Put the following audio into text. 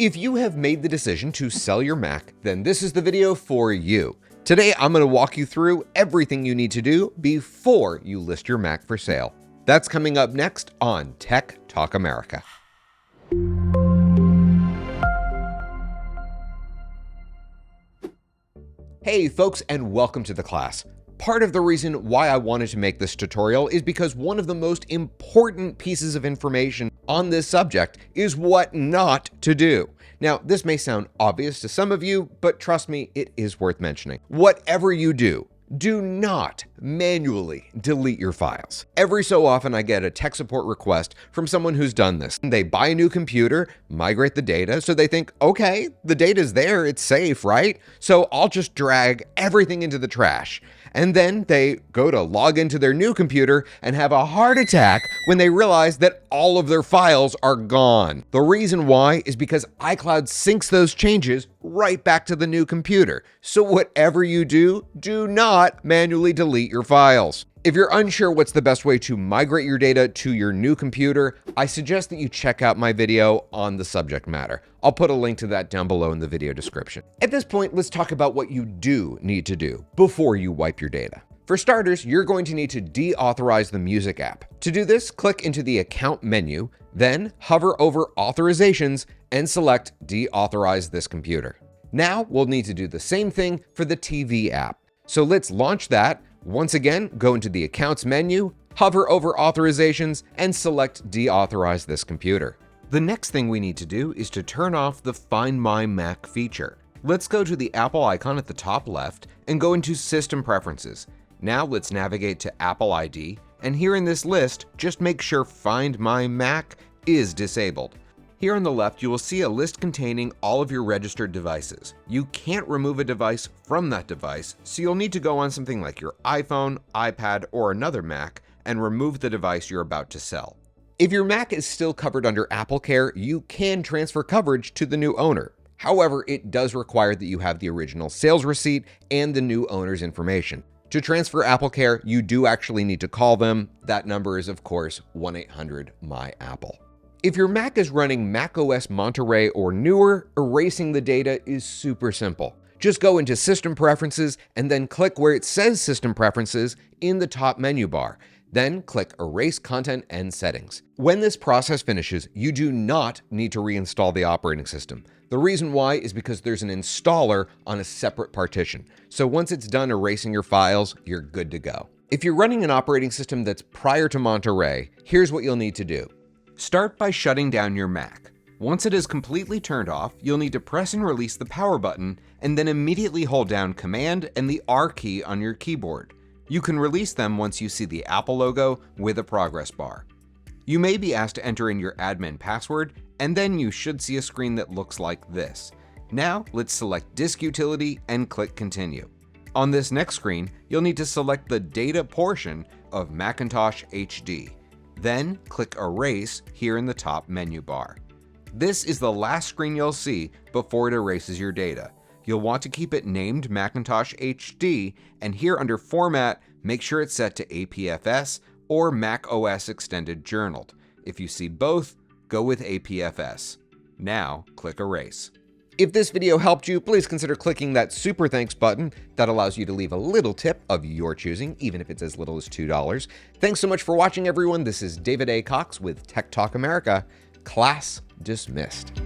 If you have made the decision to sell your Mac, then this is the video for you. Today, I'm going to walk you through everything you need to do before you list your Mac for sale. That's coming up next on Tech Talk America. Hey folks, and welcome to the class. Part of the reason why I wanted to make this tutorial is because one of the most important pieces of information on this subject is what not to do. Now, this may sound obvious to some of you, but trust me, it is worth mentioning. Whatever you do not manually delete your files. Every so often, I get a tech support request from someone who's done this. They buy a new computer, migrate the data, so they think, okay, the data's there, it's safe, right? So I'll just drag everything into the trash. And then they go to log into their new computer and have a heart attack when they realize that all of their files are gone. The reason why is because iCloud syncs those changes right back to the new computer. So whatever you do not manually delete your files. If you're unsure what's the best way to migrate your data to your new computer, I suggest that you check out my video on the subject matter. I'll put a link to that down below in the video description. At this point, let's talk about what you do need to do before you wipe your data. For starters, you're going to need to deauthorize the Music App. To do this, click into the Account menu, then hover over Authorizations and select Deauthorize this computer. Now, we'll need to do the same thing for the TV app. So let's launch that. Once again, go into the Accounts menu, hover over Authorizations, and select Deauthorize this computer. The next thing we need to do is to turn off the Find My Mac feature. Let's go to the Apple icon at the top left and go into System Preferences. Now let's navigate to Apple ID, and here in this list, just make sure Find My Mac is disabled. Here on the left, you will see a list containing all of your registered devices. You can't remove a device from that device, so you'll need to go on something like your iPhone, iPad, or another Mac and remove the device you're about to sell. If your Mac is still covered under Apple Care, you can transfer coverage to the new owner. However, it does require that you have the original sales receipt and the new owner's information. To transfer Apple Care, you do actually need to call them. That number is, of course, 1-800-MY-APPLE. If your Mac is running macOS Monterey or newer, erasing the data is super simple. Just go into System Preferences and then click where it says System Preferences in the top menu bar. Then click Erase Content and Settings. When this process finishes, you do not need to reinstall the operating system. The reason why is because there's an installer on a separate partition. So once it's done erasing your files, you're good to go. If you're running an operating system that's prior to Monterey, here's what you'll need to do. Start by shutting down your Mac. Once it is completely turned off, you'll need to press and release the power button and then immediately hold down Command and the R key on your keyboard. You can release them once you see the Apple logo with a progress bar. You may be asked to enter in your admin password, and then you should see a screen that looks like this. Now, let's select Disk Utility and click Continue. On this next screen, you'll need to select the data portion of Macintosh HD. Then click Erase here in the top menu bar. This is the last screen you'll see before it erases your data. You'll want to keep it named Macintosh HD, and here under Format, make sure it's set to APFS or Mac OS Extended Journaled. If you see both, go with APFS. Now click Erase. If this video helped you, please consider clicking that super thanks button. That allows you to leave a little tip of your choosing, even if it's as little as $2. Thanks so much for watching, everyone. This is David A. Cox with Tech Talk America. Class dismissed.